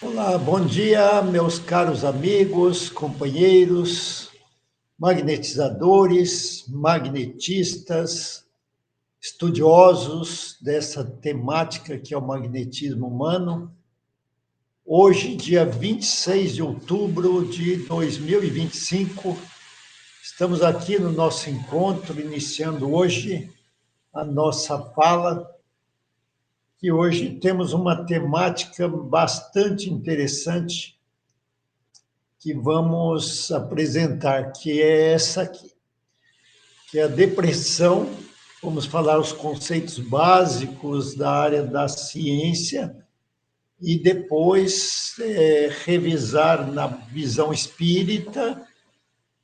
Olá, bom dia, meus caros amigos, companheiros, magnetizadores, magnetistas, estudiosos dessa temática que é o magnetismo humano. Hoje, dia 26 de outubro de 2025, estamos aqui no nosso encontro, iniciando hoje a nossa fala, que hoje temos uma temática bastante interessante que vamos apresentar, que é essa aqui, que é a depressão. Vamos falar os conceitos básicos da área da ciência e depois revisar na visão espírita,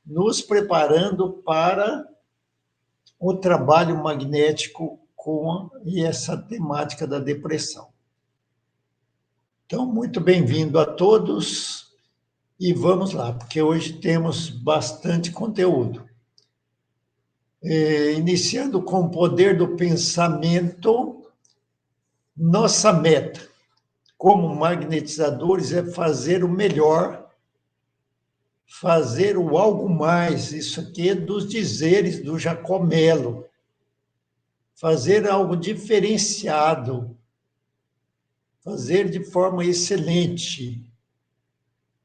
nos preparando para o trabalho magnético com essa temática da depressão. Então, muito bem-vindo a todos e vamos lá, porque hoje temos bastante conteúdo. Iniciando com o poder do pensamento, nossa meta como magnetizadores é fazer o melhor, fazer o algo mais. Isso aqui é dos dizeres do Jacomelo. Fazer algo diferenciado, fazer de forma excelente,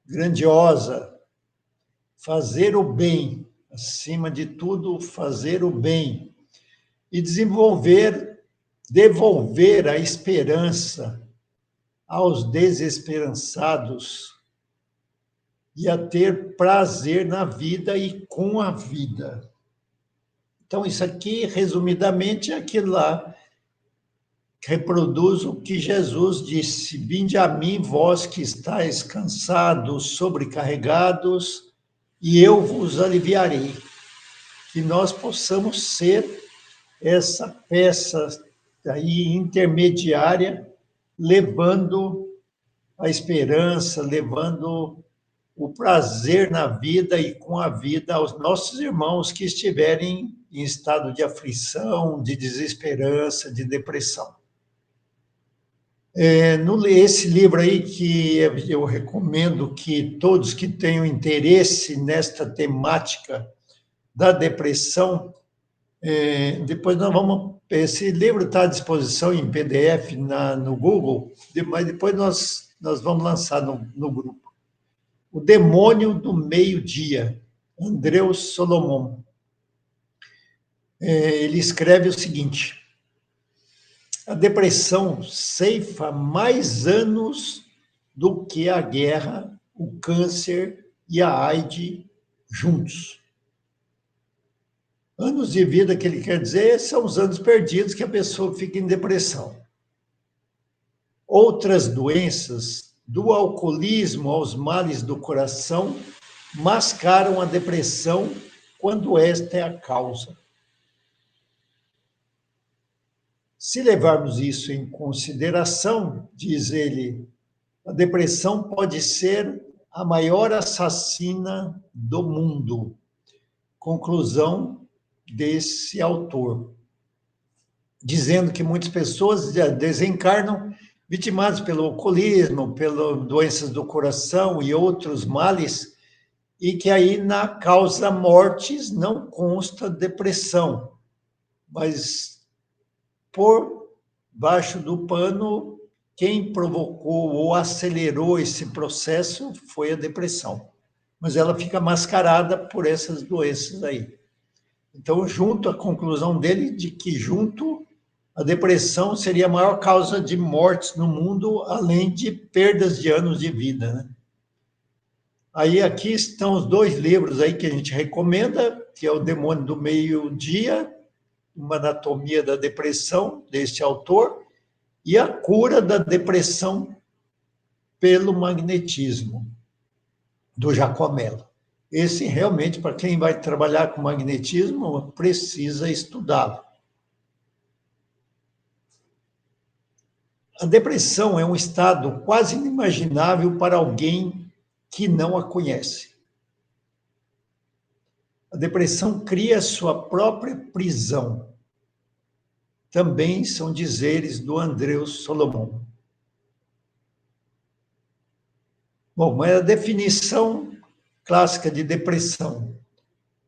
grandiosa, fazer o bem, acima de tudo, fazer o bem e devolver a esperança aos desesperançados e a ter prazer na vida e com a vida. Então, isso aqui, resumidamente, é aquilo lá que reproduz o que Jesus disse: vinde a mim, vós que estáis cansados, sobrecarregados, e eu vos aliviarei. Que nós possamos ser essa peça aí intermediária, levando a esperança, levando o prazer na vida e com a vida aos nossos irmãos que estiverem em estado de aflição, de desesperança, de depressão. Esse livro aí que eu recomendo que todos que tenham interesse nesta temática da depressão, depois nós vamos. Esse livro está à disposição em PDF no Google, mas depois nós vamos lançar no grupo. O Demônio do Meio-Dia, Andreu Solomon. Ele escreve o seguinte: a depressão ceifa mais anos do que a guerra, o câncer e a AIDS juntos. Anos de vida que ele quer dizer são os anos perdidos que a pessoa fica em depressão. Outras doenças, do alcoolismo aos males do coração, mascaram a depressão quando esta é a causa. Se levarmos isso em consideração, diz ele, a depressão pode ser a maior assassina do mundo. Conclusão desse autor, dizendo que muitas pessoas desencarnam vitimadas pelo alcoolismo, pelas doenças do coração e outros males, e que aí na causa mortes não consta depressão, mas por baixo do pano, quem provocou ou acelerou esse processo foi a depressão. Mas ela fica mascarada por essas doenças aí. Então, junto à conclusão dele de que a depressão seria a maior causa de mortes no mundo, além de perdas de anos de vida, né? Aí aqui estão os dois livros aí que a gente recomenda, que é o Demônio do Meio-Dia, uma anatomia da depressão, deste autor, e a cura da depressão pelo magnetismo, do Jacomelo. Esse realmente, para quem vai trabalhar com magnetismo, precisa estudá-lo. A depressão é um estado quase inimaginável para alguém que não a conhece. A depressão cria sua própria prisão. Também são dizeres do Andreu Solomon. Bom, mas a definição clássica de depressão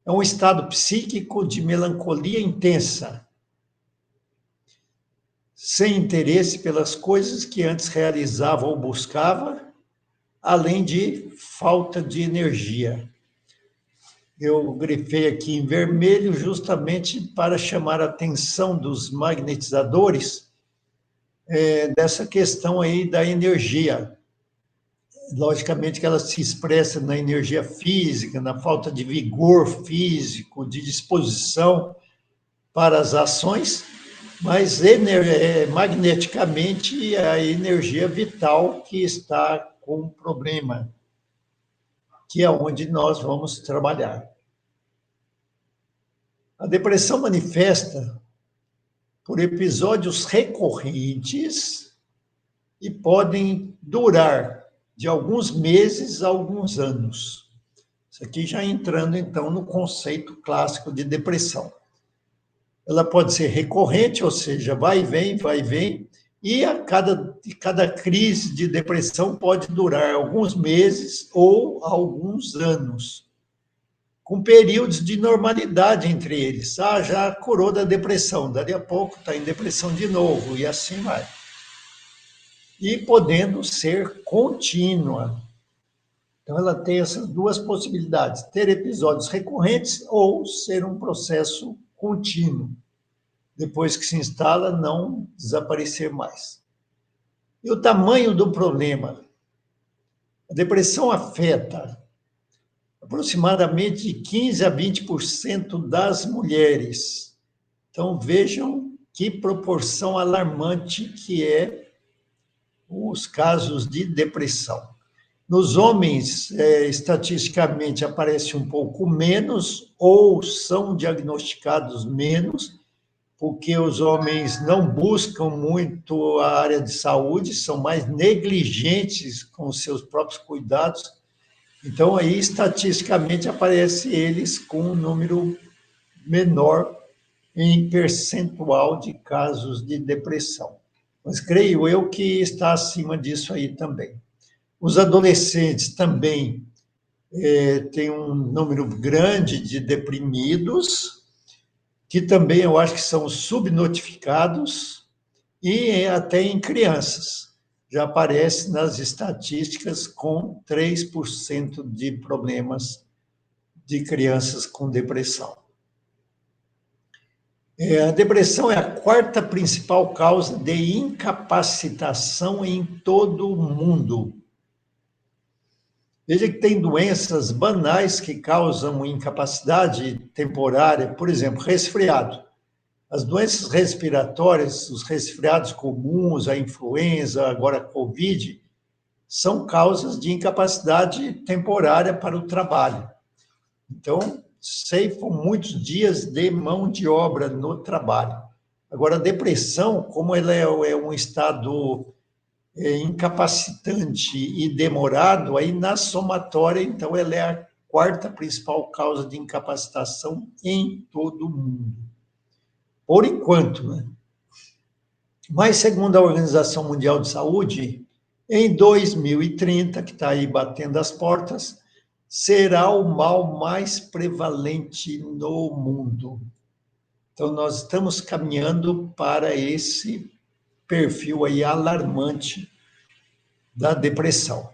é um estado psíquico de melancolia intensa, sem interesse pelas coisas que antes realizava ou buscava, além de falta de energia. Eu grifei aqui em vermelho justamente para chamar a atenção dos magnetizadores dessa questão aí da energia. Logicamente que ela se expressa na energia física, na falta de vigor físico, de disposição para as ações, mas magneticamente a energia vital que está com um problema, que é onde nós vamos trabalhar. A depressão manifesta por episódios recorrentes e podem durar de alguns meses a alguns anos. Isso aqui já entrando, então, no conceito clássico de depressão. Ela pode ser recorrente, ou seja, vai e vem, e cada crise de depressão pode durar alguns meses ou alguns anos, com períodos de normalidade entre eles. Ah, já curou da depressão, dali a pouco está em depressão de novo, e assim vai. E podendo ser contínua. Então, ela tem essas duas possibilidades: ter episódios recorrentes ou ser um processo contínuo. Depois que se instala, não desaparecer mais. E o tamanho do problema? A depressão afeta aproximadamente de 15 a 20% das mulheres. Então, vejam que proporção alarmante que é os casos de depressão. Nos homens, estatisticamente, aparece um pouco menos ou são diagnosticados menos, porque os homens não buscam muito a área de saúde, são mais negligentes com os seus próprios cuidados. Então, aí, estatisticamente, aparece eles com um número menor em percentual de casos de depressão. Mas creio eu que está acima disso aí também. Os adolescentes também têm um número grande de deprimidos, que também eu acho que são subnotificados, e até em crianças. Já aparece nas estatísticas com 3% de problemas de crianças com depressão. A depressão é a quarta principal causa de incapacitação em todo o mundo. Veja que tem doenças banais que causam incapacidade temporária, por exemplo, resfriado. As doenças respiratórias, os resfriados comuns, a influenza, agora a Covid, são causas de incapacidade temporária para o trabalho. Então, ceifam muitos dias de mão de obra no trabalho. Agora, a depressão, como ela é um estado incapacitante e demorado, aí na somatória, então, ela é a quarta principal causa de incapacitação em todo o mundo. Por enquanto, né? Mas, segundo a Organização Mundial de Saúde, em 2030, que está aí batendo as portas, será o mal mais prevalente no mundo. Então, nós estamos caminhando para esse perfil aí alarmante da depressão.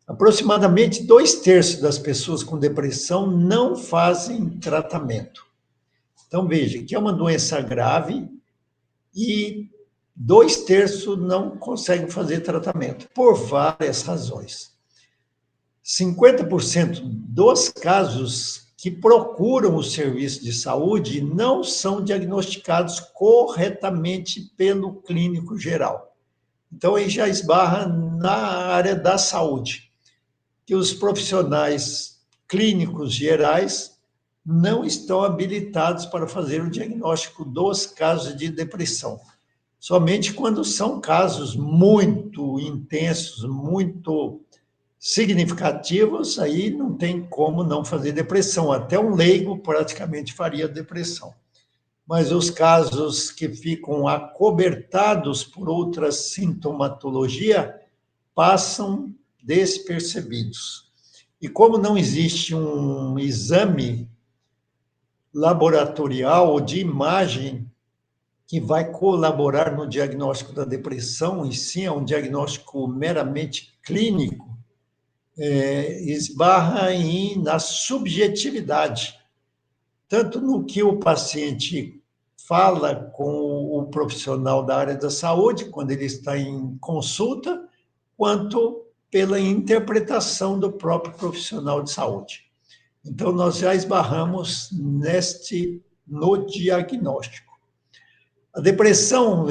Aproximadamente 2/3 das pessoas com depressão não fazem tratamento. Então, veja, que é uma doença grave e 2/3 não conseguem fazer tratamento, por várias razões. 50% dos casos que procuram o serviço de saúde não são diagnosticados corretamente pelo clínico geral. Então, aí já esbarra na área da saúde, que os profissionais clínicos gerais não estão habilitados para fazer o diagnóstico dos casos de depressão. Somente quando são casos muito intensos, muito significativos, aí não tem como não fazer depressão. Até um leigo praticamente faria depressão. Mas os casos que ficam acobertados por outra sintomatologia passam despercebidos. E como não existe um exame laboratorial ou de imagem que vai colaborar no diagnóstico da depressão, e sim é um diagnóstico meramente clínico, esbarra na subjetividade, tanto no que o paciente fala com o profissional da área da saúde, quando ele está em consulta, quanto pela interpretação do próprio profissional de saúde. Então, nós já esbarramos no diagnóstico. A depressão,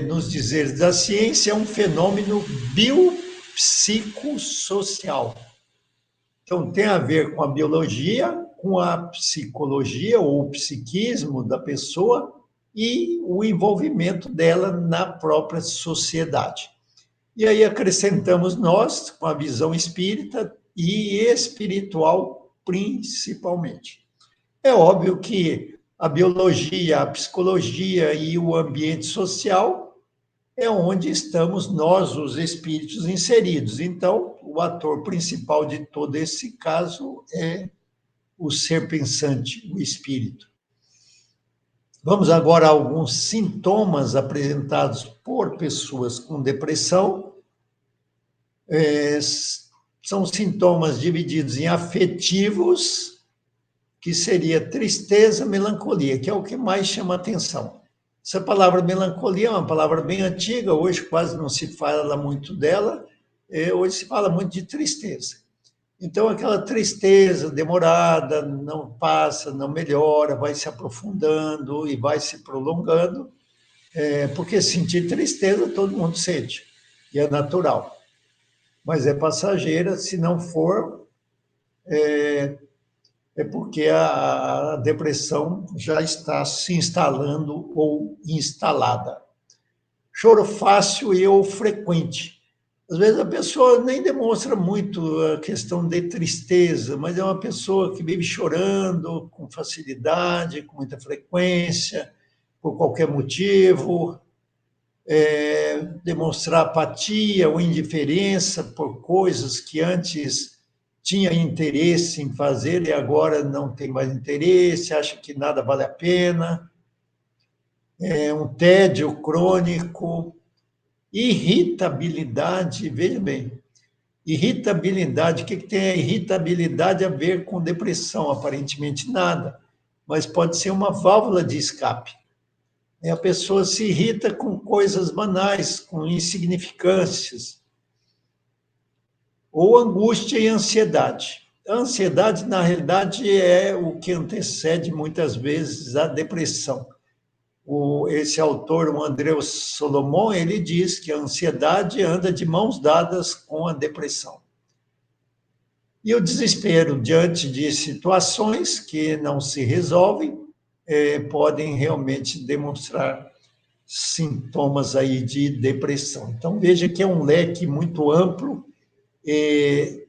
nos dizeres da ciência, é um fenômeno biopsicossocial. Então, tem a ver com a biologia, com a psicologia ou o psiquismo da pessoa e o envolvimento dela na própria sociedade. E aí acrescentamos nós, com a visão espírita e espiritual principalmente. É óbvio que a biologia, a psicologia e o ambiente social é onde estamos nós, os espíritos, inseridos. Então, o ator principal de todo esse caso é o ser pensante, o espírito. Vamos agora a alguns sintomas apresentados por pessoas com depressão. São sintomas divididos em afetivos, que seria tristeza, melancolia, que é o que mais chama atenção. Essa palavra melancolia é uma palavra bem antiga, hoje quase não se fala muito dela, hoje se fala muito de tristeza. Então, aquela tristeza demorada, não passa, não melhora, vai se aprofundando e vai se prolongando, porque sentir tristeza todo mundo sente, e é natural. Mas é passageira, se não for, é porque a depressão já está se instalando ou instalada. Choro fácil e ou frequente. Às vezes a pessoa nem demonstra muito a questão de tristeza, mas é uma pessoa que vive chorando com facilidade, com muita frequência, por qualquer motivo, demonstrar apatia ou indiferença por coisas que antes tinha interesse em fazer e agora não tem mais interesse, acha que nada vale a pena, um tédio crônico, irritabilidade, veja bem, irritabilidade, o que tem a irritabilidade a ver com depressão? Aparentemente nada, mas pode ser uma válvula de escape. A pessoa se irrita com coisas banais, com insignificâncias, ou angústia e ansiedade. A ansiedade, na realidade, é o que antecede muitas vezes a depressão. Esse autor, o Andreu Solomon, ele diz que a ansiedade anda de mãos dadas com a depressão. E o desespero diante de situações que não se resolvem podem realmente demonstrar sintomas aí de depressão. Então, veja que é um leque muito amplo e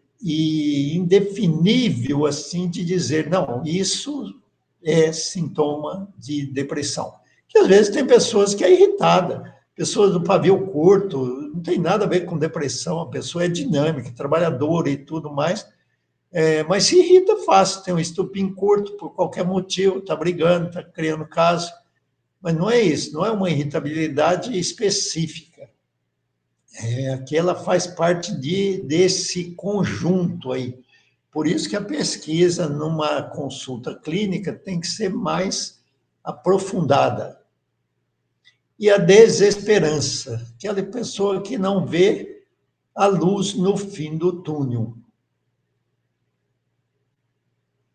indefinível assim de dizer, não, isso é sintoma de depressão. Que às vezes tem pessoas que é irritada, pessoas do pavio curto, não tem nada a ver com depressão, a pessoa é dinâmica, trabalhadora e tudo mais, mas se irrita fácil, tem um estupim curto por qualquer motivo, está brigando, está criando caso, mas não é isso, não é uma irritabilidade específica. Aqui ela faz parte desse conjunto aí. Por isso que a pesquisa numa consulta clínica tem que ser mais aprofundada. E a desesperança, aquela pessoa que não vê a luz no fim do túnel.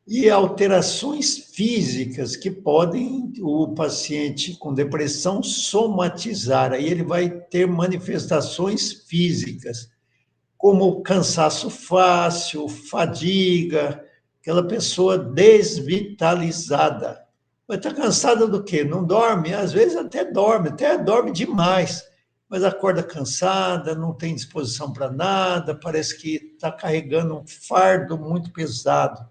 E alterações físicas que podem o paciente com depressão somatizar. Aí ele vai ter manifestações físicas, como cansaço fácil, fadiga, aquela pessoa desvitalizada. Mas está cansada do quê? Não dorme? Às vezes até dorme demais, mas acorda cansada, não tem disposição para nada, parece que está carregando um fardo muito pesado.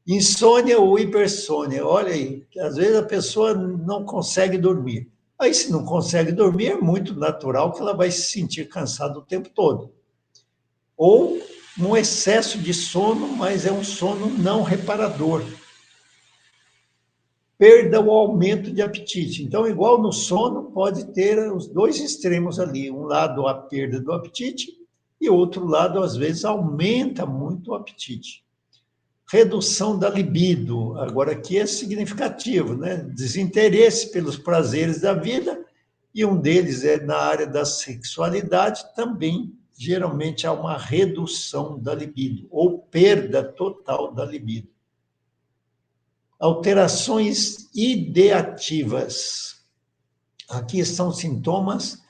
Insônia ou hipersônia, olha aí, às vezes a pessoa não consegue dormir. Aí, se não consegue dormir, é muito natural que ela vai se sentir cansada o tempo todo. ou um excesso de sono, mas é um sono não reparador. Perda ou aumento de apetite. Então, igual no sono, pode ter os dois extremos ali. Um lado, a perda do apetite, e outro lado, às vezes, aumenta muito o apetite. Redução da libido. Agora, aqui é significativo, né? Desinteresse pelos prazeres da vida, e um deles é na área da sexualidade, também, geralmente, há uma redução da libido, ou perda total da libido. Alterações ideativas. Aqui são sintomas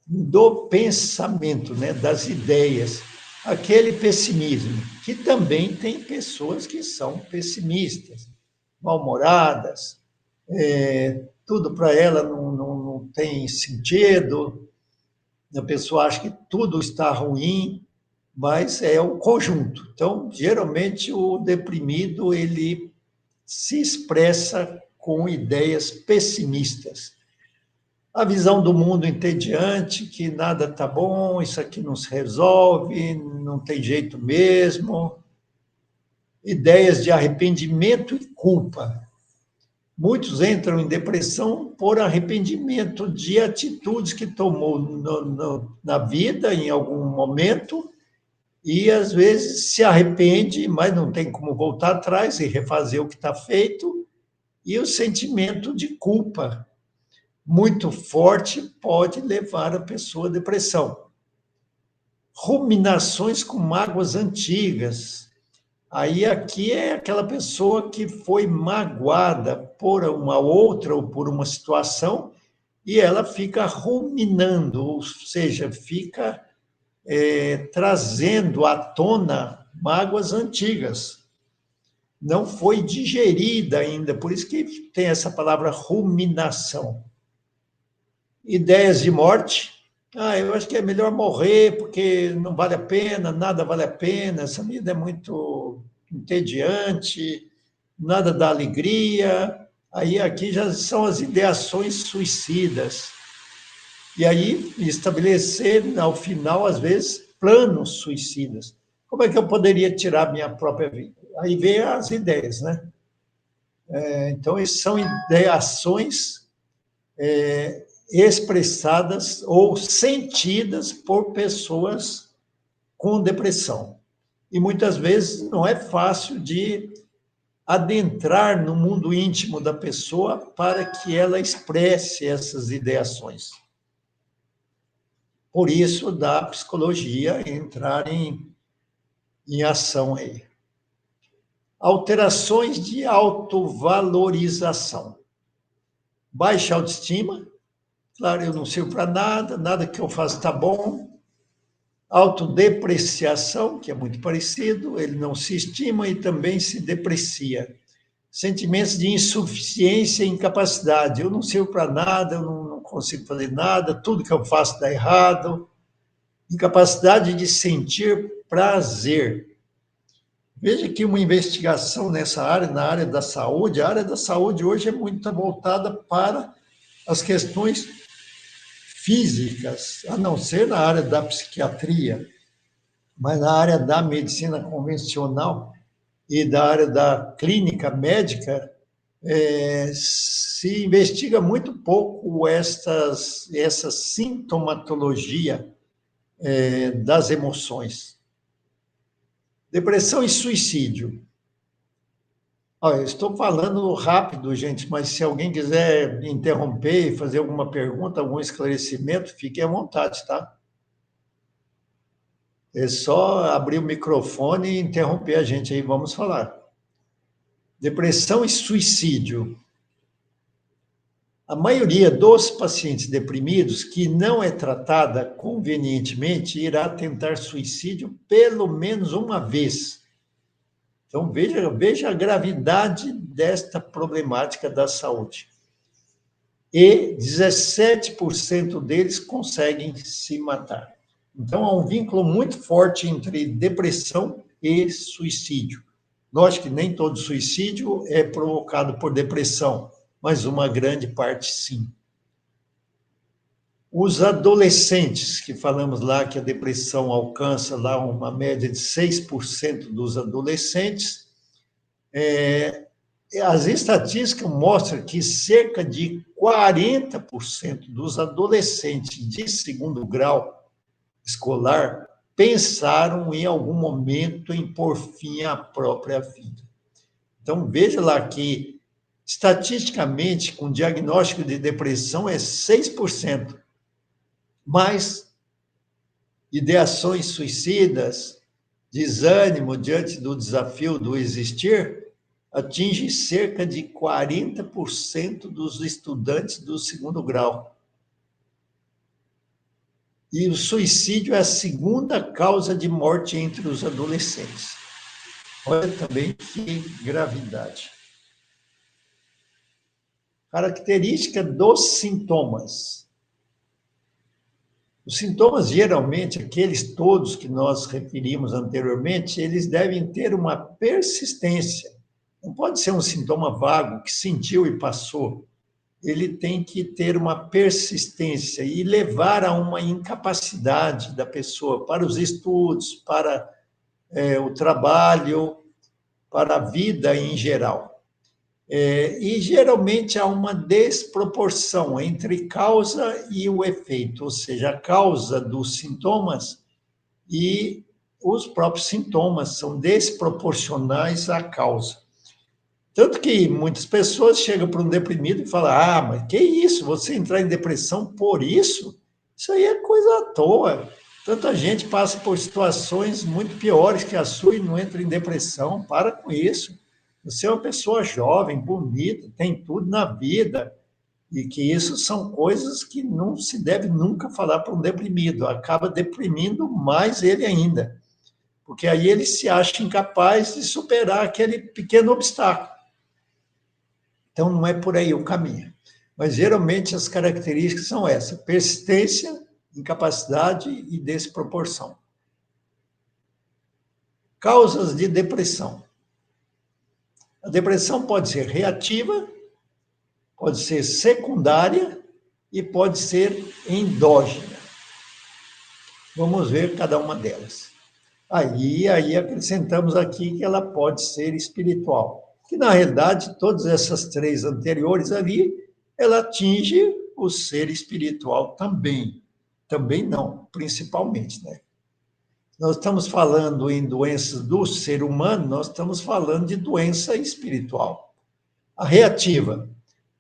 do pensamento, né, das ideias. Aquele pessimismo, que também tem pessoas que são pessimistas, mal-humoradas, tudo para ela não tem sentido, a pessoa acha que tudo está ruim, mas é o conjunto. Então, geralmente, o deprimido, ele se expressa com ideias pessimistas. A visão do mundo entediante, que nada está bom, isso aqui não se resolve, não tem jeito mesmo. Ideias de arrependimento e culpa. Muitos entram em depressão por arrependimento de atitudes que tomou na vida, em algum momento, e às vezes se arrepende, mas não tem como voltar atrás e refazer o que está feito, e o sentimento de culpa muito forte pode levar a pessoa à depressão. Ruminações com mágoas antigas. Aí aqui é aquela pessoa que foi magoada por uma outra ou por uma situação e ela fica ruminando, ou seja, fica trazendo à tona mágoas antigas. Não foi digerida ainda, por isso que tem essa palavra ruminação. Ideias de morte. Eu acho que é melhor morrer porque não vale a pena, nada vale a pena, essa vida é muito entediante, nada dá alegria. Aí aqui já são as ideações suicidas. E aí estabelecer, ao final, às vezes, planos suicidas. Como é que eu poderia tirar minha própria vida? Aí vem as ideias, né? Então, essas são ideações expressadas ou sentidas por pessoas com depressão. E muitas vezes não é fácil de adentrar no mundo íntimo da pessoa para que ela expresse essas ideações. Por isso, da psicologia entrar em ação aí. Alterações de autovalorização. Baixa autoestima. Claro, eu não sirvo para nada, nada que eu faço está bom. Autodepreciação, que é muito parecido, ele não se estima e também se deprecia. Sentimentos de insuficiência e incapacidade. Eu não sirvo para nada, eu não consigo fazer nada, tudo que eu faço dá errado. Incapacidade de sentir prazer. Veja que uma investigação nessa área, na área da saúde, a área da saúde hoje é muito voltada para as questões físicas, a não ser na área da psiquiatria, mas na área da medicina convencional e da área da clínica médica, se investiga muito pouco essa sintomatologia das emoções. Depressão e suicídio. Eu estou falando rápido, gente, mas se alguém quiser interromper e fazer alguma pergunta, algum esclarecimento, fique à vontade, tá? É só abrir o microfone e interromper a gente aí, vamos falar. Depressão e suicídio. A maioria dos pacientes deprimidos que não é tratada convenientemente irá tentar suicídio pelo menos uma vez. Então, veja a gravidade desta problemática da saúde. E 17% deles conseguem se matar. Então, há um vínculo muito forte entre depressão e suicídio. Lógico que nem todo suicídio é provocado por depressão, mas uma grande parte sim. Os adolescentes, que falamos lá que a depressão alcança lá uma média de 6% dos adolescentes, as estatísticas mostram que cerca de 40% dos adolescentes de segundo grau escolar pensaram em algum momento em pôr fim à própria vida. Então, veja lá que, estatisticamente, com diagnóstico de depressão é 6%, mas ideações suicidas, desânimo diante do desafio do existir, atinge cerca de 40% dos estudantes do segundo grau. E o suicídio é a segunda causa de morte entre os adolescentes. Olha também que gravidade. Característica dos sintomas. Os sintomas, geralmente, aqueles todos que nós referimos anteriormente, eles devem ter uma persistência. Não pode ser um sintoma vago que sentiu e passou. Ele tem que ter uma persistência e levar a uma incapacidade da pessoa para os estudos, para o trabalho, para a vida em geral. E geralmente há uma desproporção entre causa e o efeito, ou seja, a causa dos sintomas e os próprios sintomas são desproporcionais à causa. Tanto que muitas pessoas chegam para um deprimido e falam: ah, mas que isso? Você entrar em depressão por isso? Isso aí é coisa à toa. Tanta gente passa por situações muito piores que a sua e não entra em depressão. Para com isso. Você é uma pessoa jovem, bonita, tem tudo na vida. E que isso são coisas que não se deve nunca falar para um deprimido. Acaba deprimindo mais ele ainda. Porque aí ele se acha incapaz de superar aquele pequeno obstáculo. Então, não é por aí o caminho. Mas, geralmente, as características são essas: persistência, incapacidade e desproporção. Causas de depressão. A depressão pode ser reativa, pode ser secundária e pode ser endógena. Vamos ver cada uma delas. Aí acrescentamos aqui que ela pode ser espiritual. Que, na realidade, todas essas três anteriores ali, ela atinge o ser espiritual também. Também não, principalmente, né? Nós estamos falando em doenças do ser humano, nós estamos falando de doença espiritual. A reativa.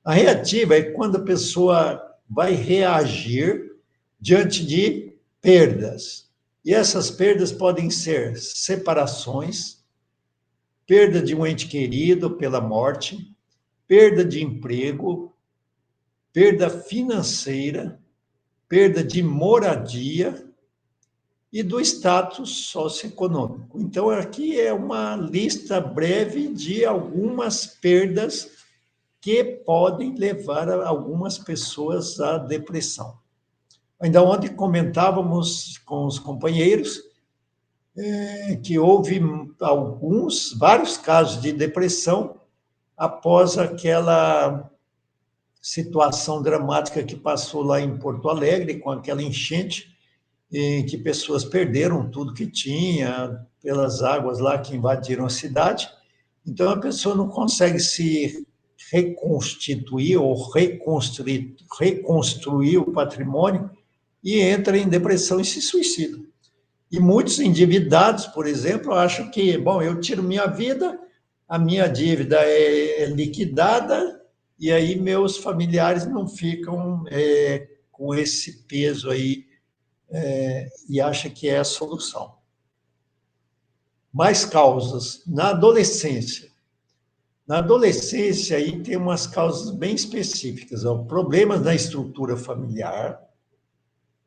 A reativa é quando a pessoa vai reagir diante de perdas. E essas perdas podem ser separações, perda de um ente querido pela morte, perda de emprego, perda financeira, perda de moradia e do status socioeconômico. Então, aqui é uma lista breve de algumas perdas que podem levar algumas pessoas à depressão. Ainda ontem comentávamos com os companheiros que houve vários casos de depressão após aquela situação dramática que passou lá em Porto Alegre, com aquela enchente, em que pessoas perderam tudo que tinha pelas águas lá que invadiram a cidade. Então, a pessoa não consegue se reconstituir ou reconstruir o patrimônio e entra em depressão e se suicida. E muitos endividados, por exemplo, acham que, bom, eu tiro minha vida, a minha dívida é liquidada, e aí meus familiares não ficam com esse peso aí, e acham que é a solução. Mais causas. Na adolescência. Na adolescência, aí tem umas causas bem específicas. Problemas na estrutura familiar,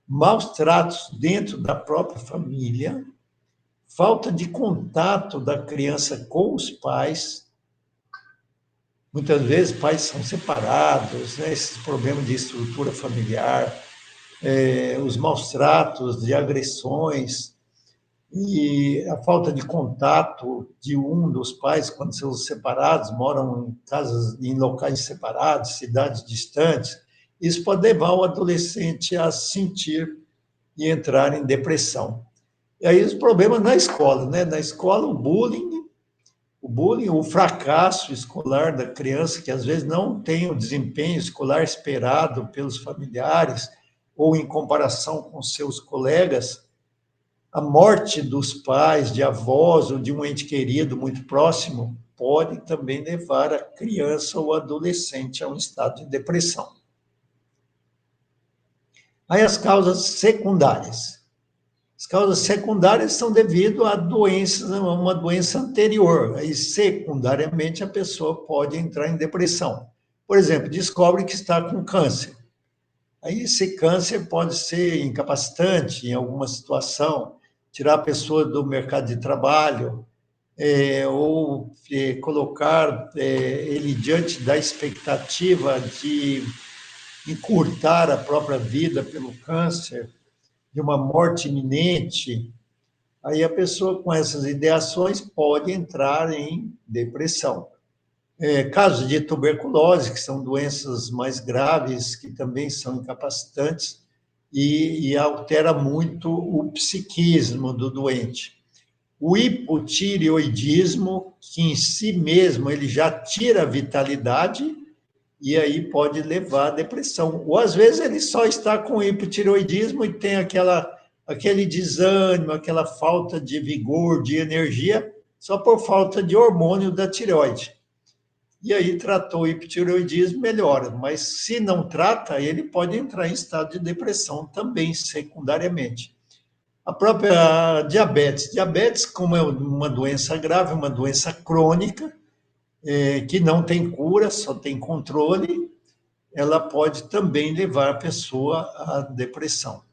maus tratos dentro da própria família, falta de contato da criança com os pais. Muitas vezes pais são separados, né? Esses problemas de estrutura familiar, os maus tratos, de agressões, e a falta de contato de um dos pais quando são separados, moram em casas, em locais separados, cidades distantes. isso pode levar o adolescente a sentir e entrar em depressão. E aí os problemas na escola, né? Na escola, o fracasso escolar da criança, que às vezes não tem o desempenho escolar esperado pelos familiares, ou em comparação com seus colegas, a morte dos pais, de avós ou de um ente querido muito próximo, pode também levar a criança ou adolescente a um estado de depressão. Aí as causas secundárias. As causas secundárias são devido a doenças, uma doença anterior. Aí, secundariamente, a pessoa pode entrar em depressão. Por exemplo, descobre que está com câncer. Aí, esse câncer pode ser incapacitante em alguma situação, tirar a pessoa do mercado de trabalho, ou colocar ele diante da expectativa de encurtar a própria vida pelo câncer, de uma morte iminente. Aí a pessoa com essas ideações pode entrar em depressão. Casos de tuberculose, que são doenças mais graves, que também são incapacitantes e altera muito o psiquismo do doente. O hipotireoidismo, que em si mesmo ele já tira a vitalidade e aí pode levar à depressão. Ou às vezes ele só está com hipotireoidismo e tem aquele desânimo, aquela falta de vigor, de energia, só por falta de hormônio da tireoide. E aí tratou o hipotireoidismo, melhora. Mas se não trata, ele pode entrar em estado de depressão também, secundariamente. A própria diabetes. Diabetes, como é uma doença grave, uma doença crônica, que não tem cura, só tem controle, ela pode também levar a pessoa à depressão.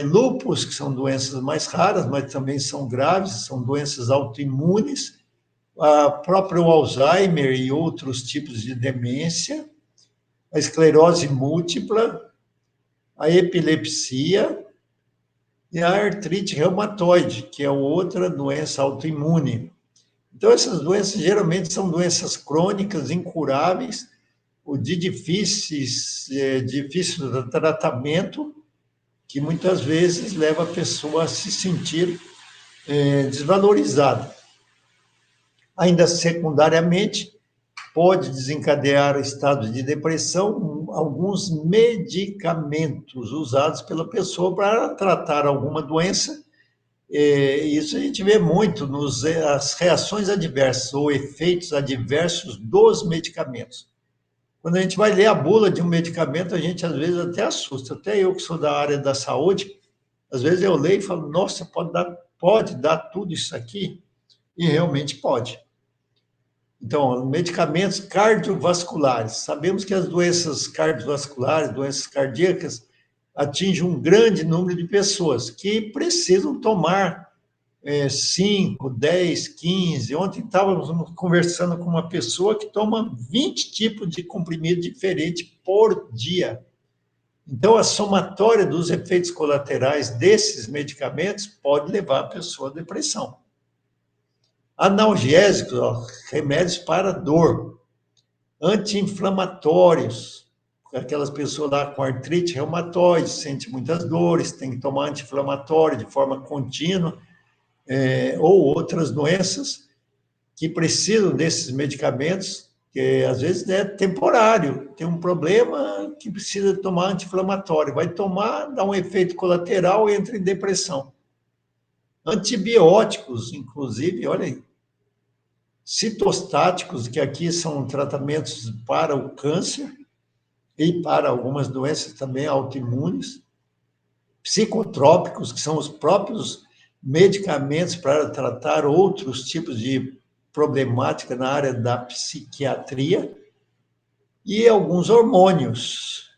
Lúpus, que são doenças mais raras, mas também são graves, são doenças autoimunes, a próprio Alzheimer e outros tipos de demência, a esclerose múltipla, a epilepsia e a artrite reumatoide, que é outra doença autoimune. Então, essas doenças geralmente são doenças crônicas, incuráveis, ou de difícil tratamento, que muitas vezes leva a pessoa a se sentir desvalorizada. Ainda secundariamente, pode desencadear estados de depressão alguns medicamentos usados pela pessoa para tratar alguma doença. Isso a gente vê muito nas reações adversas ou efeitos adversos dos medicamentos. Quando a gente vai ler a bula de um medicamento, a gente às vezes até assusta. Até eu que sou da área da saúde, às vezes eu leio e falo, nossa, pode dar tudo isso aqui? E realmente pode. Então, medicamentos cardiovasculares. Sabemos que as doenças cardiovasculares, doenças cardíacas, atingem um grande número de pessoas que precisam tomar 5, 10, 15. Ontem estávamos conversando com uma pessoa que toma 20 tipos de comprimido diferente por dia. Então, a somatória dos efeitos colaterais desses medicamentos pode levar a pessoa à depressão. Analgésicos, remédios para dor. Anti-inflamatórios, aquelas pessoas lá com artrite reumatoide, sentem muitas dores, tem que tomar anti-inflamatório de forma contínua, ou outras doenças que precisam desses medicamentos, que às vezes é temporário, tem um problema que precisa tomar anti-inflamatório, vai tomar, dá um efeito colateral e entra em depressão. Antibióticos, inclusive, olha aí, citostáticos, que aqui são tratamentos para o câncer e para algumas doenças também autoimunes, psicotrópicos, que são os próprios medicamentos para tratar outros tipos de problemática na área da psiquiatria, e alguns hormônios,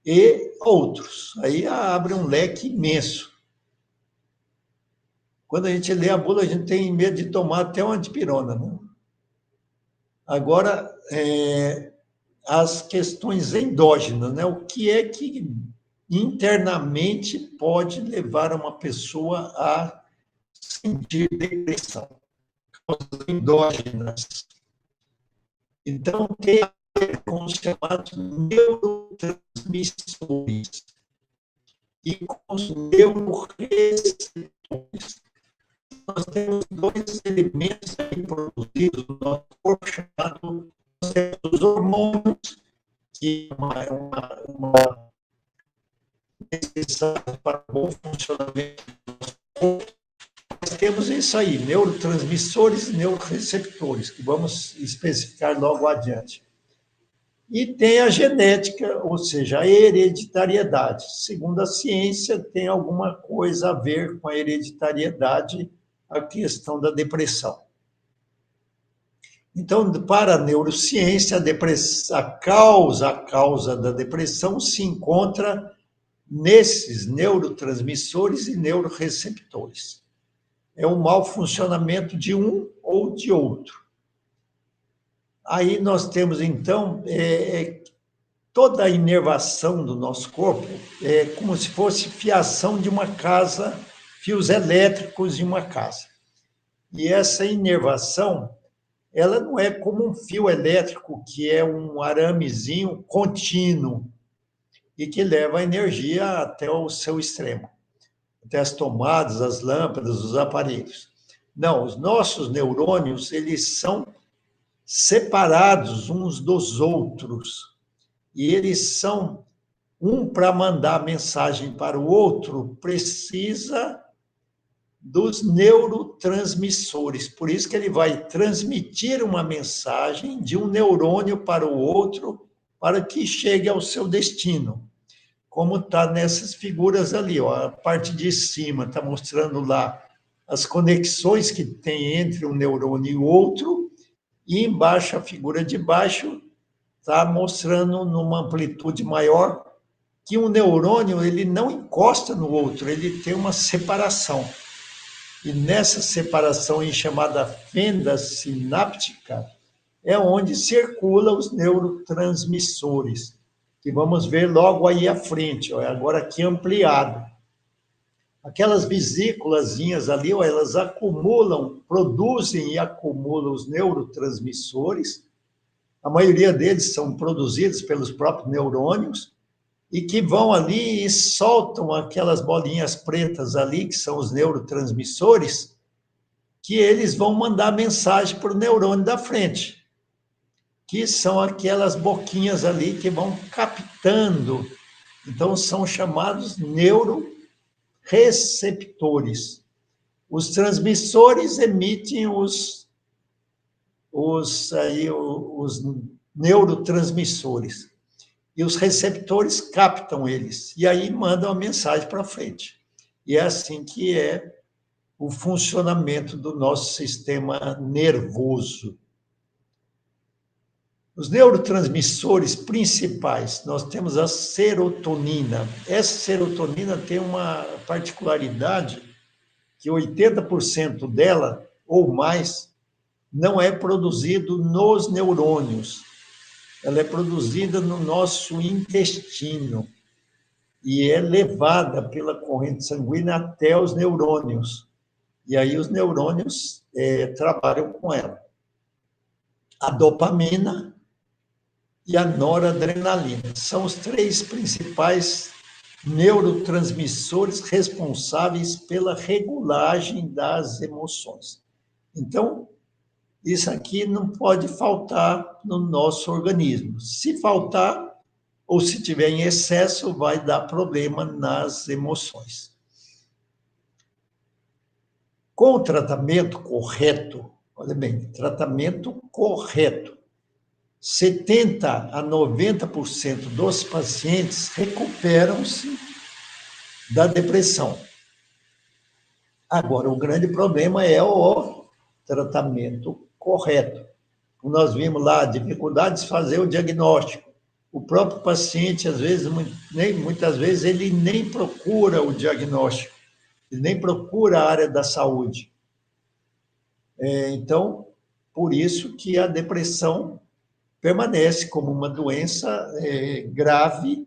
e outros. Aí abre um leque imenso. Quando a gente lê a bula, a gente tem medo de tomar até uma dipirona, né? Agora, as questões endógenas, né? O que é que internamente pode levar uma pessoa a sentir depressão? Causas endógenas. Então, tem com os chamados neurotransmissores e com os neuroreceptores. Nós temos dois elementos aí produzidos no nosso corpo chamados os hormônios, que é uma necessária para o bom funcionamento do nosso corpo. Nós temos isso aí, neurotransmissores e neuroreceptores, que vamos especificar logo adiante. E tem a genética, ou seja, a hereditariedade. Segundo a ciência, tem alguma coisa a ver com a hereditariedade, a questão da depressão. Então, para a neurociência, a causa da depressão se encontra nesses neurotransmissores e neuroreceptores. É o mau funcionamento de um ou de outro. Aí nós temos, então, toda a inervação do nosso corpo é como se fosse fiação de uma casa, fios elétricos de uma casa. E essa inervação, ela não é como um fio elétrico, que é um aramezinho contínuo e que leva a energia até o seu extremo, até as tomadas, as lâmpadas, os aparelhos. Não, os nossos neurônios, eles são separados uns dos outros. E eles são, um para mandar mensagem para o outro, precisa dos neurotransmissores. Por isso que ele vai transmitir uma mensagem de um neurônio para o outro, para que chegue ao seu destino. Como está nessas figuras ali, ó, a parte de cima está mostrando lá as conexões que tem entre um neurônio e o outro, e embaixo, a figura de baixo, está mostrando numa amplitude maior que um neurônio ele não encosta no outro, ele tem uma separação. E nessa separação, chamada fenda sináptica, é onde circulam os neurotransmissores, que vamos ver logo aí à frente, ó, agora aqui ampliado. Aquelas vesículazinhas ali, ó, elas acumulam, produzem e acumulam os neurotransmissores. A maioria deles são produzidos pelos próprios neurônios e que vão ali e soltam aquelas bolinhas pretas ali, que são os neurotransmissores, que eles vão mandar mensagem para o neurônio da frente, que são aquelas boquinhas ali que vão captando. Então, são chamados neuroreceptores. Os transmissores emitem os neurotransmissores. E os receptores captam eles. E aí mandam a mensagem para frente. E é assim que é o funcionamento do nosso sistema nervoso. Os neurotransmissores principais, nós temos a serotonina. Essa serotonina tem uma particularidade que 80% dela, ou mais, não é produzido nos neurônios. Ela é produzida no nosso intestino e é levada pela corrente sanguínea até os neurônios. E aí os neurônios trabalham com ela. A dopamina e a noradrenalina são os três principais neurotransmissores responsáveis pela regulagem das emoções. Então, isso aqui não pode faltar no nosso organismo. Se faltar, ou se tiver em excesso, vai dar problema nas emoções. Com o tratamento correto, olha bem, tratamento correto, 70% a 90% dos pacientes recuperam-se da depressão. Agora, o grande problema é o tratamento correto. Nós vimos lá dificuldades de fazer o diagnóstico. O próprio paciente, às vezes, muitas vezes, ele nem procura o diagnóstico, ele nem procura a área da saúde. Então, por isso que a depressão permanece como uma doença grave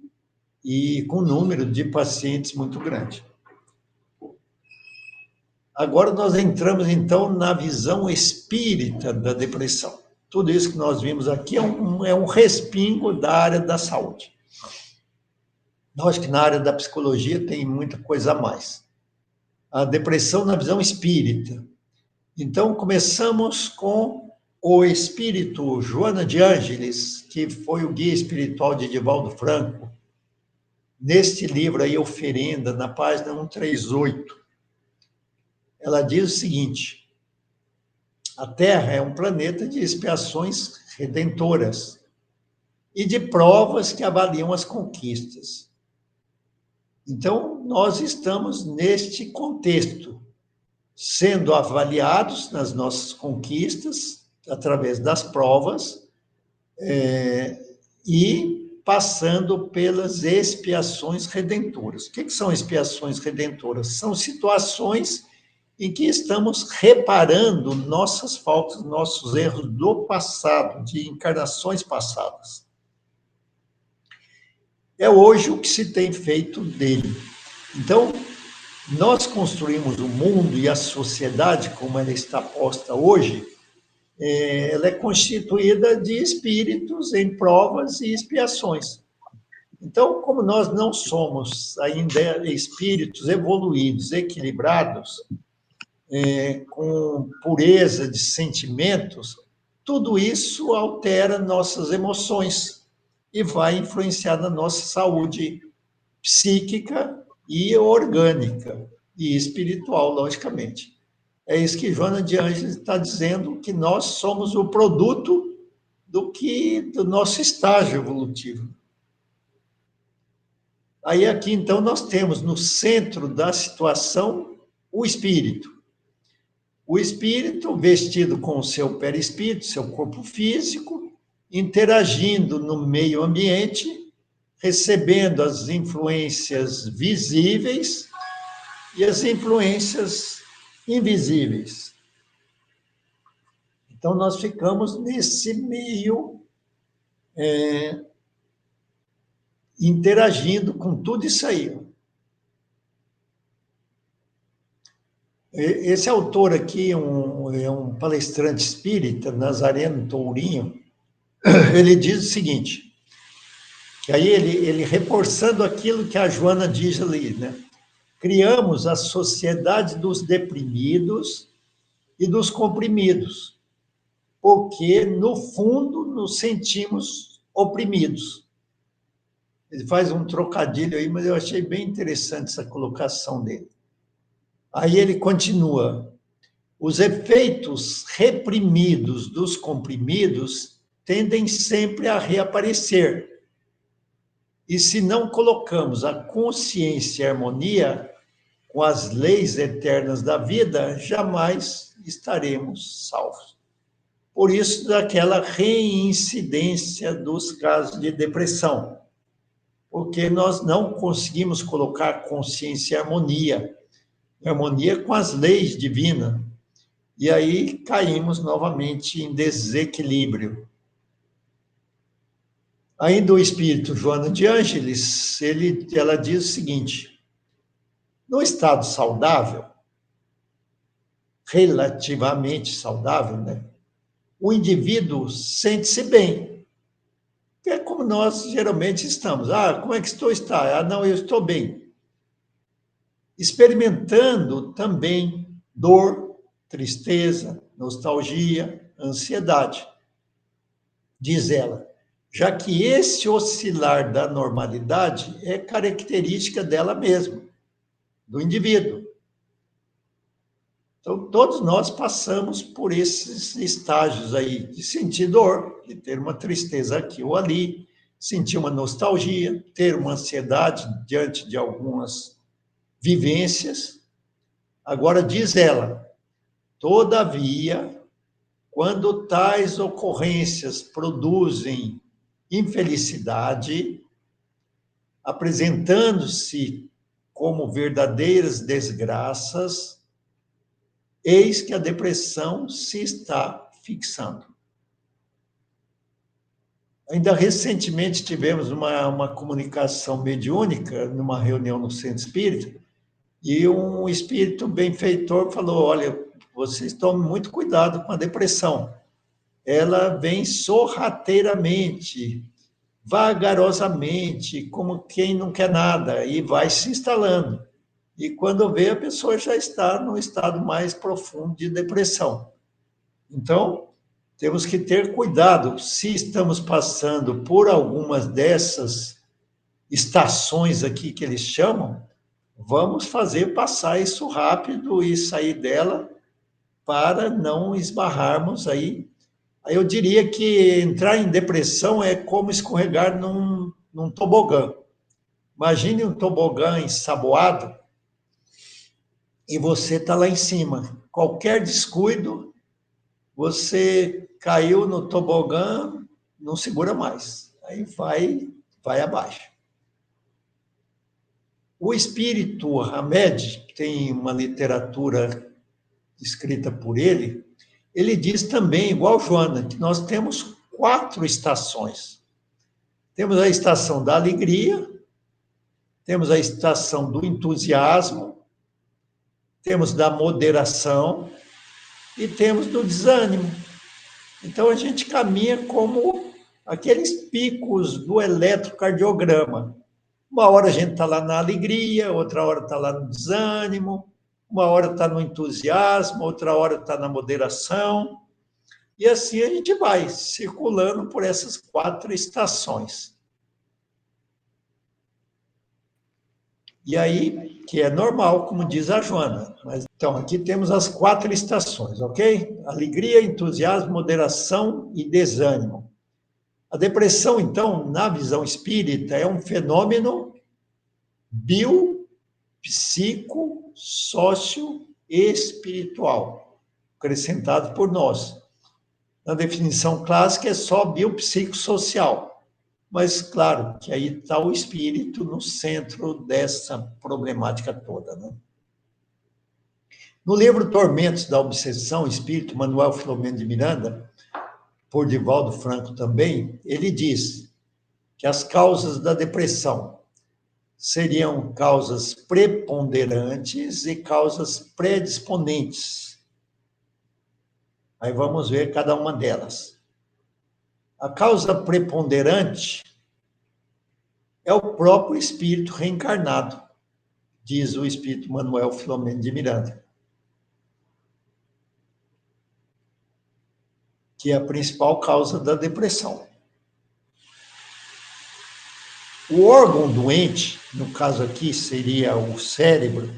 e com número de pacientes muito grande. Agora nós entramos, então, na visão espírita da depressão. Tudo isso que nós vimos aqui é um respingo da área da saúde. Lógico que na área da psicologia tem muita coisa a mais. A depressão na visão espírita. Então, começamos com o espírito Joana de Ângeles, que foi o guia espiritual de Divaldo Franco, neste livro aí, Oferenda, na página 138. Ela diz o seguinte: a Terra é um planeta de expiações redentoras e de provas que avaliam as conquistas. Então, nós estamos neste contexto, sendo avaliados nas nossas conquistas, através das provas, e passando pelas expiações redentoras. O que são expiações redentoras? São situações em que estamos reparando nossas faltas, nossos erros do passado, de encarnações passadas. É hoje o que se tem feito dele. Então, nós construímos o mundo e a sociedade, como ela está posta hoje, ela é constituída de espíritos em provas e expiações. Então, como nós não somos ainda espíritos evoluídos, equilibrados, com pureza de sentimentos, tudo isso altera nossas emoções e vai influenciar na nossa saúde psíquica e orgânica e espiritual, logicamente. É isso que Joana de Ângeles está dizendo, que nós somos o produto do nosso estágio evolutivo. Aí aqui, então, nós temos no centro da situação o espírito. O espírito vestido com o seu perispírito, seu corpo físico, interagindo no meio ambiente, recebendo as influências visíveis e as influências invisíveis. Então, nós ficamos nesse meio, interagindo com tudo isso aí. Esse autor aqui é um palestrante espírita, Nazareno Tourinho. Ele diz o seguinte, que aí ele reforçando aquilo que a Joana diz ali, né? Criamos a sociedade dos deprimidos e dos comprimidos, porque, no fundo, nos sentimos oprimidos. Ele faz um trocadilho aí, mas eu achei bem interessante essa colocação dele. Aí ele continua: os efeitos reprimidos dos comprimidos tendem sempre a reaparecer. E se não colocamos a consciência em harmonia com as leis eternas da vida, jamais estaremos salvos. Por isso, daquela reincidência dos casos de depressão, porque nós não conseguimos colocar a consciência em harmonia com as leis divinas. E aí caímos novamente em desequilíbrio. Ainda o espírito Joana de Ângeles, ela diz o seguinte: no estado saudável, relativamente saudável, né, o indivíduo sente-se bem. É como nós geralmente estamos. Como é que estou? Não, eu estou bem. Experimentando também dor, tristeza, nostalgia, ansiedade. Diz ela, já que esse oscilar da normalidade é característica dela mesma, do indivíduo. Então, todos nós passamos por esses estágios aí, de sentir dor, de ter uma tristeza aqui ou ali, sentir uma nostalgia, ter uma ansiedade diante de algumas vivências. Agora, diz ela, todavia, quando tais ocorrências produzem infelicidade, apresentando-se como verdadeiras desgraças, eis que a depressão se está fixando. Ainda recentemente tivemos uma comunicação mediúnica, numa reunião no Centro Espírita, e um espírito benfeitor falou, olha, vocês tomem muito cuidado com a depressão. ela vem sorrateiramente, vagarosamente, como quem não quer nada, e vai se instalando. E quando vê, a pessoa já está no estado mais profundo de depressão. Então, temos que ter cuidado. Se estamos passando por algumas dessas estações aqui que eles chamam, vamos fazer passar isso rápido e sair dela para não esbarrarmos aí. Aí eu diria que entrar em depressão é como escorregar num tobogã. Imagine um tobogã ensaboado e você está lá em cima. Qualquer descuido, você caiu no tobogã, não segura mais. Aí vai abaixo. O espírito Hamed, tem uma literatura escrita por ele, ele diz também, igual Joana, que nós temos 4 estações. Temos a estação da alegria, temos a estação do entusiasmo, temos da moderação e temos do desânimo. Então a gente caminha como aqueles picos do eletrocardiograma. Uma hora a gente está lá na alegria, outra hora está lá no desânimo, uma hora está no entusiasmo, outra hora está na moderação. E assim a gente vai circulando por essas 4 estações. E aí, que é normal, como diz a Joana. Mas, então, aqui temos as 4 estações, ok? Alegria, entusiasmo, moderação e desânimo. A depressão, então, na visão espírita, é um fenômeno biopsico, sócio e espiritual, acrescentado por nós. Na definição clássica, é só biopsicossocial. Mas, claro, que aí está o espírito no centro dessa problemática toda. Né? No livro Tormentos da Obsessão, Espírito, Manuel Filomeno de Miranda, por Divaldo Franco também, ele diz que as causas da depressão seriam causas preponderantes e causas predisponentes. Aí vamos ver cada uma delas. A causa preponderante é o próprio espírito reencarnado, diz o espírito Manuel Filomeno de Miranda, que é a principal causa da depressão. O órgão doente, no caso aqui seria o cérebro,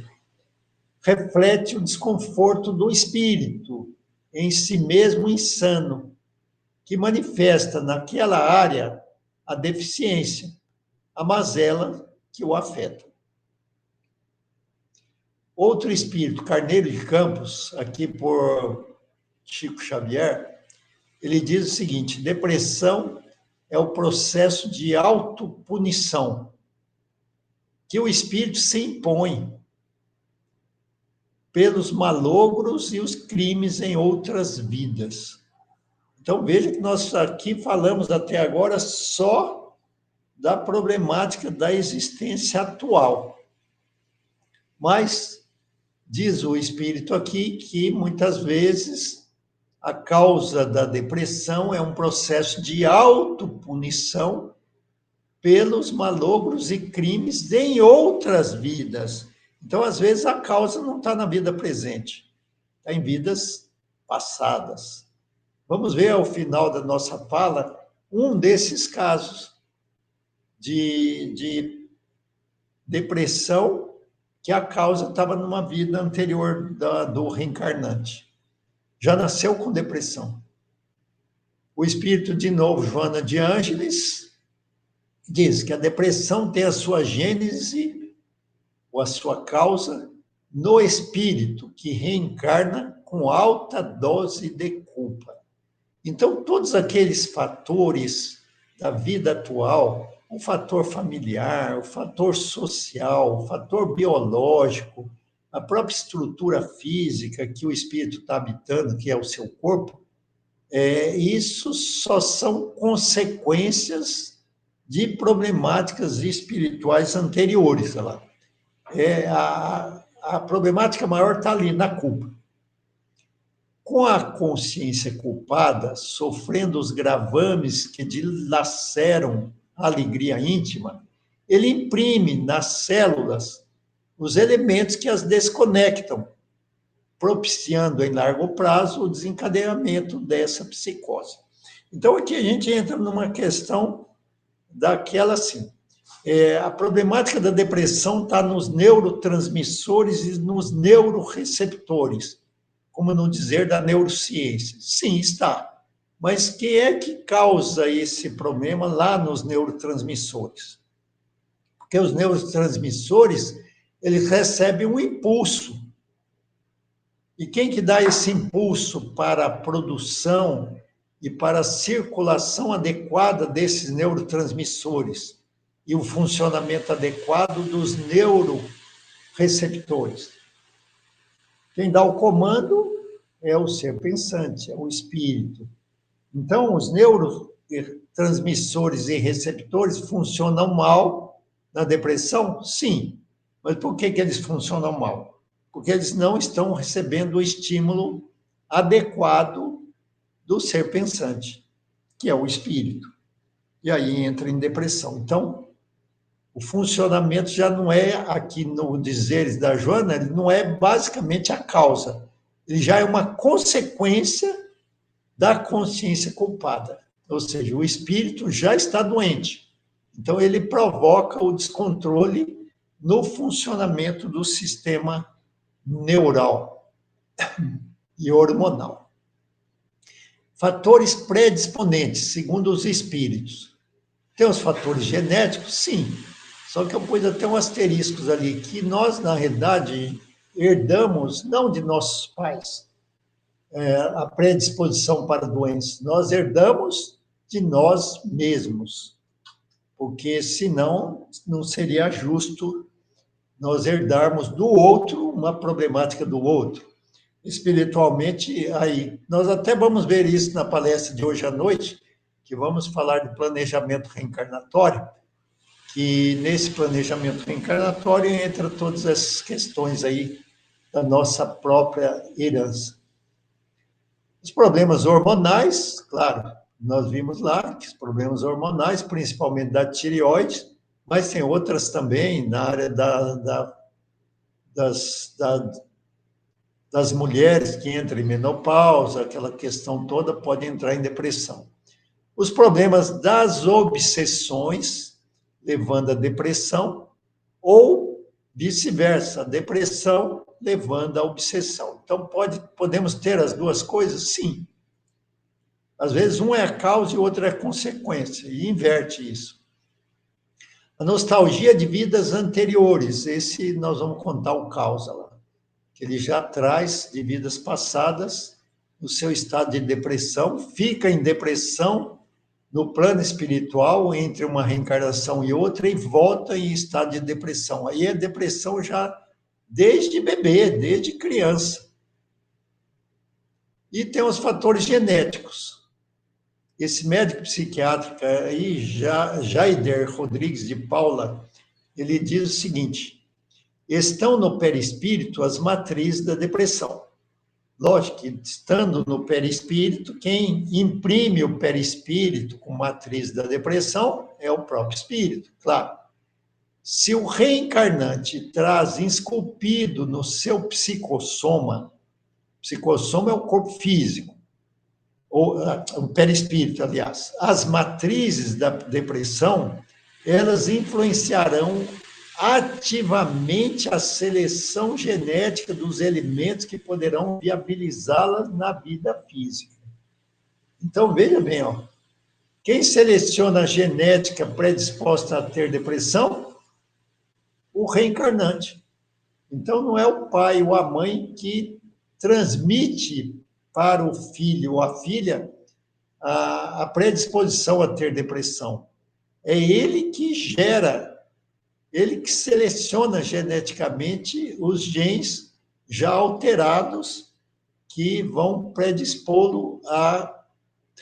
reflete o desconforto do espírito em si mesmo insano, que manifesta naquela área a deficiência, a mazela que o afeta. Outro espírito, Carneiro de Campos, aqui por Chico Xavier, ele diz o seguinte: depressão é o processo de autopunição que o espírito se impõe pelos malogros e os crimes em outras vidas. Então, veja que nós aqui falamos até agora só da problemática da existência atual. Mas, diz o espírito aqui, que muitas vezes a causa da depressão é um processo de autopunição pelos malogros e crimes em outras vidas. Então, às vezes, a causa não está na vida presente, está em vidas passadas. Vamos ver ao final da nossa fala um desses casos de depressão que a causa estava numa vida anterior do reencarnante. Já nasceu com depressão. O espírito, de novo, Joana de Ângeles, diz que a depressão tem a sua gênese, ou a sua causa, no espírito que reencarna com alta dose de culpa. Então, todos aqueles fatores da vida atual, o fator familiar, o fator social, o fator biológico, a própria estrutura física que o espírito está habitando, que é o seu corpo, isso só são consequências de problemáticas espirituais anteriores. Lá. A problemática maior está ali, na culpa. Com a consciência culpada, sofrendo os gravames que dilaceram a alegria íntima, ele imprime nas células os elementos que as desconectam, propiciando em largo prazo o desencadeamento dessa psicose. Então, aqui a gente entra numa questão daquela assim. A problemática da depressão está nos neurotransmissores e nos neuroreceptores, como não dizer da neurociência. Sim, está. Mas quem é que causa esse problema lá nos neurotransmissores? Porque os neurotransmissores, eles recebem um impulso. E quem que dá esse impulso para a produção e para a circulação adequada desses neurotransmissores e o funcionamento adequado dos neuroreceptores? Quem dá o comando é o ser pensante, é o espírito. Então, os neurotransmissores e receptores funcionam mal na depressão? Sim. Mas por que eles funcionam mal? Porque eles não estão recebendo o estímulo adequado do ser pensante, que é o espírito. E aí entra em depressão. Então, o funcionamento já não é, aqui no dizeres da Joana, ele não é basicamente a causa. Ele já é uma consequência da consciência culpada. Ou seja, o espírito já está doente. Então, ele provoca o descontrole no funcionamento do sistema neural e hormonal. Fatores predisponentes, segundo os espíritos. Tem os fatores genéticos? Sim. Só que eu pus até um asteriscos ali, que nós, na realidade, herdamos, não de nossos pais, a predisposição para doenças, nós herdamos de nós mesmos, porque senão não seria justo nós herdarmos do outro uma problemática do outro. Espiritualmente, aí, nós até vamos ver isso na palestra de hoje à noite, que vamos falar de planejamento reencarnatório, que nesse planejamento reencarnatório entra todas essas questões aí da nossa própria herança. Os problemas hormonais, claro, nós vimos lá que os problemas hormonais, principalmente da tireoide, mas tem outras também na área das mulheres que entram em menopausa, aquela questão toda pode entrar em depressão. Os problemas das obsessões, levando à depressão, ou vice-versa, a depressão levando à obsessão. Então, podemos ter as duas coisas? Sim. Às vezes, um é a causa e o outro é a consequência, e inverte isso. A nostalgia de vidas anteriores, esse nós vamos contar o causa lá, que ele já traz de vidas passadas no seu estado de depressão, fica em depressão no plano espiritual, entre uma reencarnação e outra, e volta em estado de depressão. Aí é depressão já desde bebê, desde criança. E tem os fatores genéticos. Esse médico psiquiátrico aí, Jaider Rodrigues de Paula, ele diz o seguinte: estão no perispírito as matrizes da depressão. Lógico que, estando no perispírito, quem imprime o perispírito com matriz da depressão é o próprio espírito, claro. Se o reencarnante traz esculpido no seu psicossoma é o corpo físico, ou o perispírito, aliás, as matrizes da depressão, elas influenciarão ativamente a seleção genética dos elementos que poderão viabilizá-la na vida física. Então, veja bem, ó, quem seleciona a genética predisposta a ter depressão? O reencarnante. Então, não é o pai ou a mãe que transmite para o filho ou a filha a predisposição a ter depressão. É ele que gera, ele que seleciona geneticamente os genes já alterados que vão predispô-lo a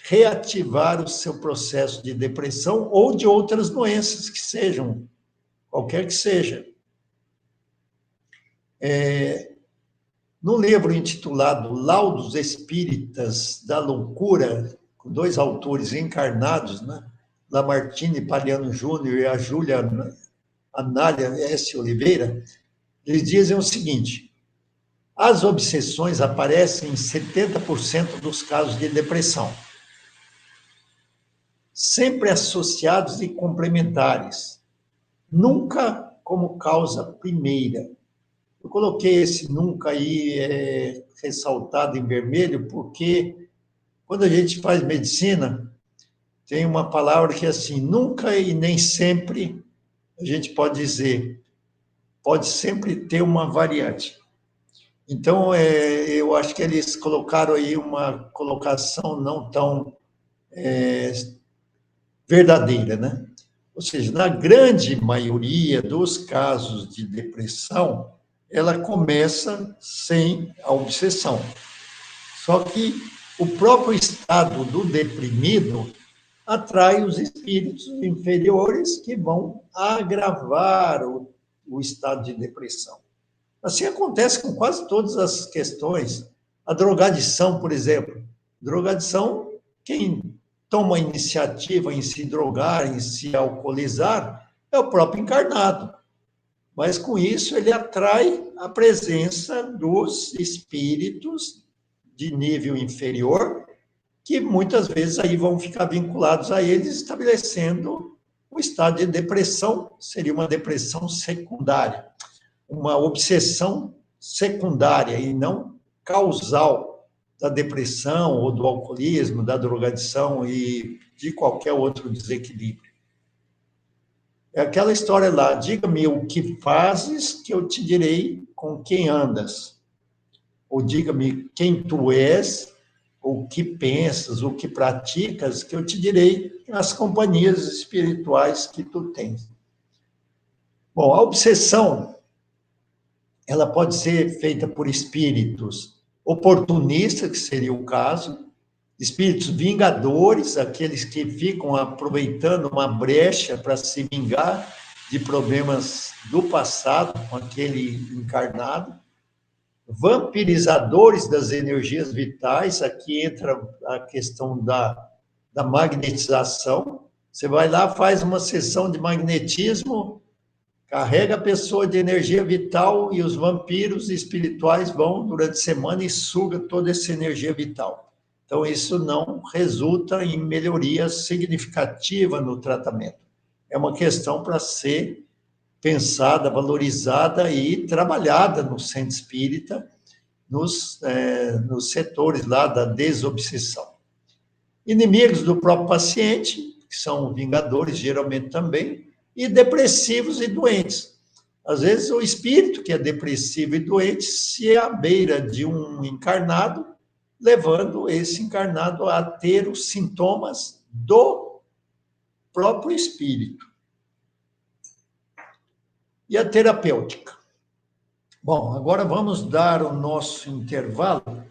reativar o seu processo de depressão ou de outras doenças que sejam, qualquer que seja. No livro intitulado Laudos Espíritas da Loucura, com dois autores encarnados, né? Lamartine Palhano Júnior e a Júlia Anália S. Oliveira, eles dizem o seguinte: as obsessões aparecem em 70% dos casos de depressão, sempre associados e complementares, nunca como causa primeira. Eu coloquei esse nunca aí ressaltado em vermelho, porque quando a gente faz medicina, tem uma palavra que é assim, nunca e nem sempre, a gente pode dizer, pode sempre ter uma variante. Então, eu acho que eles colocaram aí uma colocação não tão verdadeira, né? Ou seja, na grande maioria dos casos de depressão, ela começa sem a obsessão. Só que o próprio estado do deprimido atrai os espíritos inferiores que vão agravar o estado de depressão. Assim acontece com quase todas as questões. A drogadição, por exemplo. Drogadição, quem toma a iniciativa em se drogar, em se alcoolizar, é o próprio encarnado. Mas com isso ele atrai a presença dos espíritos de nível inferior, que muitas vezes aí vão ficar vinculados a eles, estabelecendo um estado de depressão, seria uma depressão secundária, uma obsessão secundária e não causal da depressão ou do alcoolismo, da drogadição e de qualquer outro desequilíbrio. É aquela história lá, diga-me o que fazes que eu te direi com quem andas. Ou diga-me quem tu és, o que pensas, o que praticas, que eu te direi as companhias espirituais que tu tens. Bom, a obsessão, ela pode ser feita por espíritos oportunistas, que seria o caso, espíritos vingadores, aqueles que ficam aproveitando uma brecha para se vingar de problemas do passado com aquele encarnado, vampirizadores das energias vitais, aqui entra a questão da magnetização. Você vai lá, faz uma sessão de magnetismo, carrega a pessoa de energia vital e os vampiros espirituais vão durante a semana e suga toda essa energia vital. Então, isso não resulta em melhoria significativa no tratamento. É uma questão para ser pensada, valorizada e trabalhada no centro espírita, nos setores lá da desobsessão. Inimigos do próprio paciente, que são vingadores geralmente também, e depressivos e doentes. Às vezes o espírito que é depressivo e doente se à beira de um encarnado, levando esse encarnado a ter os sintomas do próprio espírito. E a terapêutica? Bom, agora vamos dar o nosso intervalo